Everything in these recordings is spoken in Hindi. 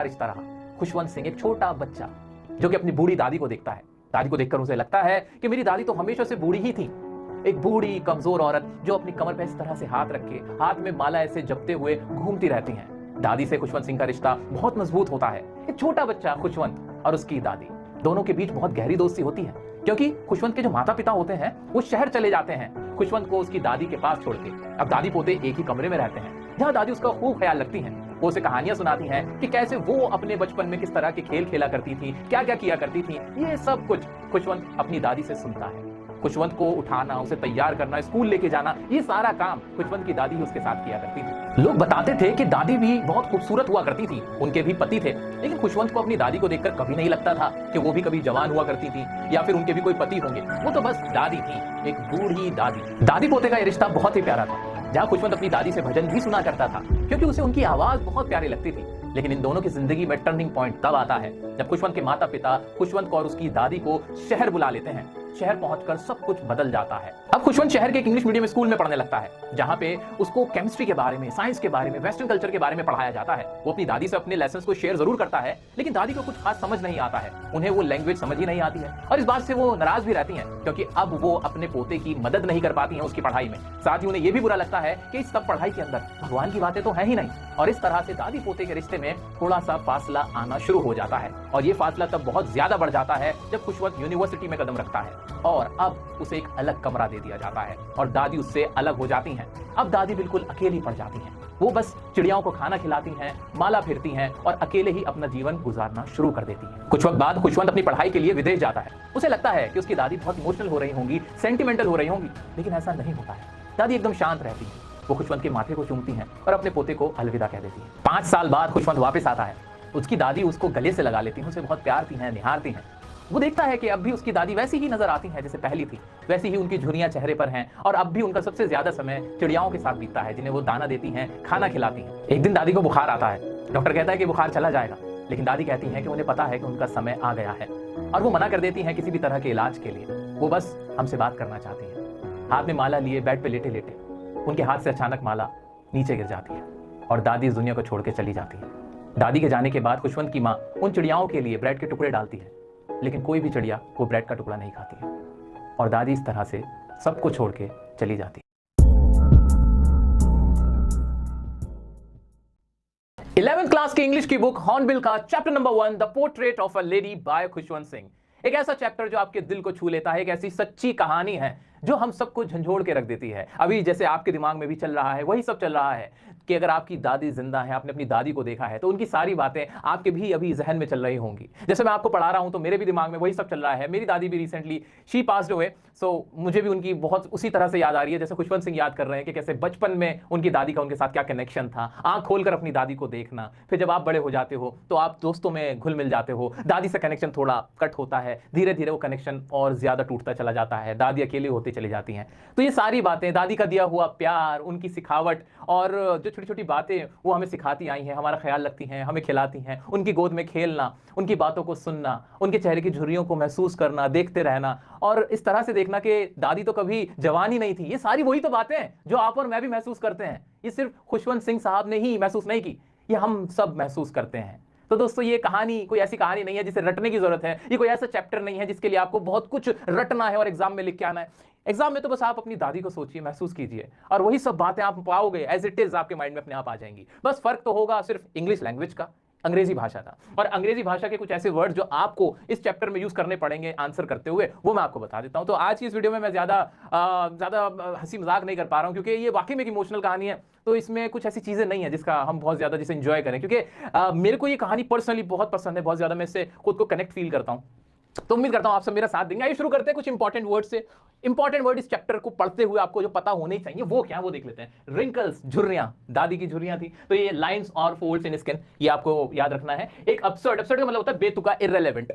रिश्ता रहा। खुशवंत सिंह एक छोटा बच्चा जो कि अपनी बूढ़ी दादी को देखता है। दादी को देखकर उसे लगता है कि मेरी दादी तो हमेशा से बूढ़ी ही थी। एक बूढ़ी कमजोर औरत जो अपनी कमर पे इस तरह से हाथ रख के हाथ में माला ऐसे जपते हुए घूमती रहती हैं। दादी से खुशवंत सिंह का रिश्ता बहुत मजबूत होता है। एक छोटा बच्चा खुशवंत और उसकी दादी दोनों के बीच बहुत गहरी दोस्ती होती है, क्योंकि खुशवंत के जो माता पिता होते हैं वो शहर चले जाते हैं खुशवंत को उसकी दादी के पास छोड़ के। अब दादी पोते एक ही कमरे में रहते हैं जहां दादी उसका खूब ख्याल रखती हैं। वो उसे कहानियां सुनाती हैं कि कैसे वो अपने बचपन में किस तरह के खेल खेला करती थी, क्या क्या किया करती थी। ये सब कुछ खुशवंत अपनी दादी से सुनता है। खुशवंत को उठाना, उसे तैयार करना, स्कूल लेके जाना, ये सारा काम खुशवंत की दादी ही उसके साथ किया करती थी। लोग बताते थे कि दादी भी बहुत खूबसूरत हुआ करती थी, उनके भी पति थे, लेकिन खुशवंत को अपनी दादी को देखकर कभी नहीं लगता था कि वो भी कभी जवान हुआ करती थी या फिर उनके भी कोई पति होंगे। वो तो बस दादी थी, एक बूढ़ी दादी। दादी पोते का ये रिश्ता बहुत ही प्यारा था, जहां खुशवंत अपनी दादी से भजन भी सुना करता था क्योंकि उसे उनकी आवाज बहुत प्यारी लगती थी। लेकिन इन दोनों की जिंदगी में टर्निंग पॉइंट तब आता है जब खुशवंत के माता पिता खुशवंत को और उसकी दादी को शहर बुला लेते हैं। शहर पहुंचकर सब कुछ बदल जाता है। अब खुशवंत शहर के एक इंग्लिश मीडियम स्कूल में पढ़ने लगता है, जहां पे उसको केमिस्ट्री के बारे में, साइंस के बारे में, वेस्टर्न कल्चर के बारे में पढ़ाया जाता है। वो अपनी दादी से अपने लेसन्स को शेयर जरूर करता है, लेकिन दादी को कुछ खास समझ नहीं आता है, उन्हें वो लैंग्वेज समझ ही नहीं आती है और इस बात से वो नाराज भी रहती हैं क्योंकि अब वो अपने पोते की मदद नहीं कर पाती हैं उसकी पढ़ाई में। साथ ही उन्हें यह भी बुरा लगता है कि इस सब पढ़ाई के अंदर भगवान की बातें तो है ही नहीं। और इस तरह से दादी पोते के रिश्ते में थोड़ा सा फासला आना शुरू हो जाता है और ये फासला तब बहुत ज्यादा बढ़ जाता है जब खुशवंत यूनिवर्सिटी में कदम रखता है और अब उसे एक अलग कमरा दे दिया जाता है और दादी उससे अलग हो जाती हैं। अब दादी बिल्कुल अकेली पड़ जाती हैं। वो बस चिड़ियाओं को खाना खिलाती हैं, माला फेरती हैं और अकेले ही अपना जीवन गुजारना शुरू कर देती हैं। कुछ वक्त बाद खुशवंत अपनी पढ़ाई के लिए विदेश जाता है। उसे लगता है कि उसकी दादी बहुत इमोशनल हो रही होंगी, सेंटिमेंटल हो रही होंगी, लेकिन ऐसा नहीं होता है। दादी एकदम शांत रहती है। वो खुशवंत के माथे को चूमती हैं और अपने पोते को अलविदा कह देती है। 5 साल बाद खुशवंत वापस आता है। उसकी दादी उसको गले से लगा लेती हैं, उसे बहुत प्यारती हैं, निहारती हैं। वो देखता है कि अब भी उसकी दादी वैसी ही नजर आती है जैसे पहली थी, वैसी ही उनकी झुर्रियां चेहरे पर हैं और अब भी उनका सबसे ज्यादा समय चिड़ियाओं के साथ बीतता है, जिन्हें वो दाना देती हैं, खाना खिलाती हैं। एक दिन दादी को बुखार आता है। डॉक्टर कहता है कि बुखार चला जाएगा, लेकिन दादी कहती हैं कि उन्हें पता है कि उनका समय आ गया है और वो मना कर देती हैं किसी भी तरह के इलाज के लिए। वो बस हमसे बात करना चाहती हैं। हाथ में माला लिए बेड पे लेटे लेटे उनके हाथ से अचानक माला नीचे गिर जाती है और दादी इस दुनिया को छोड़ के चली जाती है। दादी के जाने के बाद खुशवंत की माँ उन चिड़ियाओं के लिए ब्रेड के टुकड़े डालती है, लेकिन कोई भी चिड़िया वो ब्रेड का टुकड़ा नहीं खाती है और दादी इस तरह से सबको छोड़ के चली जाती है। 11th क्लास की इंग्लिश की बुक हॉर्नबिल का chapter number 1 the portrait of a lady by Khushwant Singh. एक ऐसा चैप्टर जो आपके दिल को छू लेता है, एक ऐसी सच्ची कहानी है जो हम सबको झंझोड़ के रख देती है। अभी जैसे आपके दिमाग में भी चल रहा है वही सब चल रहा है कि अगर आपकी दादी जिंदा है, आपने अपनी दादी को देखा है, तो उनकी सारी बातें आपके भी अभी जहन में चल रही होंगी। जैसे मैं आपको पढ़ा रहा हूं तो मेरे भी दिमाग में वही सब चल रहा है। मेरी दादी भी रिसेंटली शी पास्ड अवे, सो मुझे भी उनकी बहुत उसी तरह से याद आ रही है जैसे खुशवंत सिंह याद कर रहे हैं कि कैसे बचपन में उनकी दादी का उनके साथ क्या कनेक्शन था। आंख खोलकर अपनी दादी को देखना, फिर जब आप बड़े हो जाते हो तो आप दोस्तों में घुल मिल जाते हो, दादी से कनेक्शन थोड़ा कट होता है, धीरे धीरे वो कनेक्शन और ज्यादा टूटता चला जाता है, दादी अकेली होती चली जाती हैं। तो ये सारी बातें, दादी का दिया हुआ प्यार, उनकी सिखावट और जो छोटी छोटी बातें वो हमें सिखाती आई हैं, हमारा ख्याल रखती हैं, हमें खिलाती हैं, उनकी गोद में खेलना, उनकी बातों को सुनना, उनके चेहरे की झुर्रियों को महसूस करना, देखते रहना और इस तरह से देखना कि दादी तो कभी जवान ही नहीं थी। ये सारी वही तो बातें हैं जो आप और मैं भी महसूस करते हैं। ये सिर्फ खुशवंत सिंह साहब ने ही महसूस नहीं की, ये हम सब महसूस करते हैं। तो दोस्तों ये कहानी कोई ऐसी कहानी नहीं है जिसे रटने की जरूरत है, ये कोई ऐसा चैप्टर नहीं है जिसके लिए आपको बहुत कुछ रटना है और एग्जाम में लिख के आना है। एग्जाम में तो बस आप अपनी दादी को सोचिए, महसूस कीजिए और वही सब बातें आप पाओगे एज इट इज आपके माइंड में अपने आप आ जाएंगी। बस फर्क तो होगा सिर्फ इंग्लिश लैंग्वेज का, अंग्रेजी भाषा का, और अंग्रेजी भाषा के कुछ ऐसे वर्ड जो आपको इस चैप्टर में यूज करने पड़ेंगे आंसर करते हुए, वो मैं आपको बता देता हूं। तो आज की इस वीडियो में मैं ज्यादा हंसी मजाक नहीं कर पा रहा हूं क्योंकि ये वाकई में एक इमोशनल कहानी है, तो इसमें कुछ ऐसी चीजें नहीं है जिसका हम बहुत ज्यादा जिसे एंजॉय करें, क्योंकि मेरे को ये कहानी पर्सनली बहुत पसंद है, बहुत ज्यादा मैं इससे खुद को कनेक्ट फील करता हूं। तो उम्मीद करता हूं आप सब मेरा साथ देंगे। आइए शुरू करते हैं कुछ इंपॉर्टेंट वर्ड से। इंपॉर्टेंट वर्ड इस चैप्टर को पढ़ते हुए आपको जो पता होने ही चाहिए वो क्या है वो देख लेते हैं। रिंकल्स, झुर्रियां, दादी की झुर्रियां थी, तो ये लाइंस और फोल्ड्स इन स्किन, ये आपको याद रखना है। एक अपसर्ड, अपसर्ड का मतलब होता है बेतुका, इररिलेवेंट।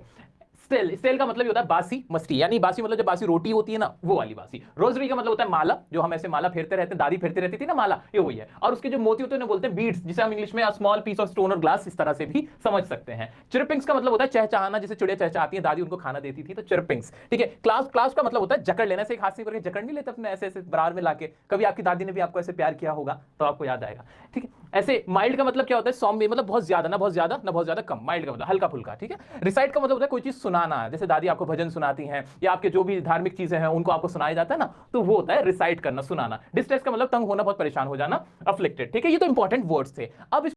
स्टेल, स्टेल का मतलब ये होता है बासी मस्ती, यानी बासी मतलब जब बासी रोटी होती है ना, वो वाली बासी। रोजरी का मतलब होता है माला, जो हम ऐसे माला फेरते रहते हैं, दादी फेरती रहती थी ना माला, ये वही है। और उसके जो मोती होते हैं उन्हें बोलते हैं बीड्स, जिसे हम इंग्लिश में स्मॉल पीस ऑफ स्टोन और ग्लास इस तरह से भी समझ सकते हैं। चिरपिंग्स का मतलब होता है चहचहाना, जैसे चिड़िया चहचहाती है, दादी उनको खाना देती थी, तो चिरपिंग्स। ठीक है, क्लास, क्लास का मतलब होता है जकड़ लेना, से एक हाथ से करके जकड़ नहीं लेते अपने ऐसे ऐसे बराबर में लाके, कभी आपकी दादी ने भी आपको ऐसे प्यार किया होगा तो आपको याद आएगा। ठीक है, ऐसे माइल्ड का मतलब क्या होता है, सौम्य मतलब बहुत ज्यादा ना बहुत ज्यादा ना बहुत ज्यादा कम, माइल्ड का मतलब हल्का फुल्का। ठीक है, रिसाइट का मतलब होता है कोई चीज सुनाना, जैसे दादी आपको भजन सुनाती हैं या आपके जो भी धार्मिक चीजें हैं उनको आपको सुनाया जाता है ना, तो वो होता है रिसाइट करना, सुनाना। डिस्ट्रेस का मतलब तंग होना, बहुत परेशान हो जाना, अफ्लिक्टेड। ठीक है, ये तो इंपॉर्टेंट वर्ड्स थे। अब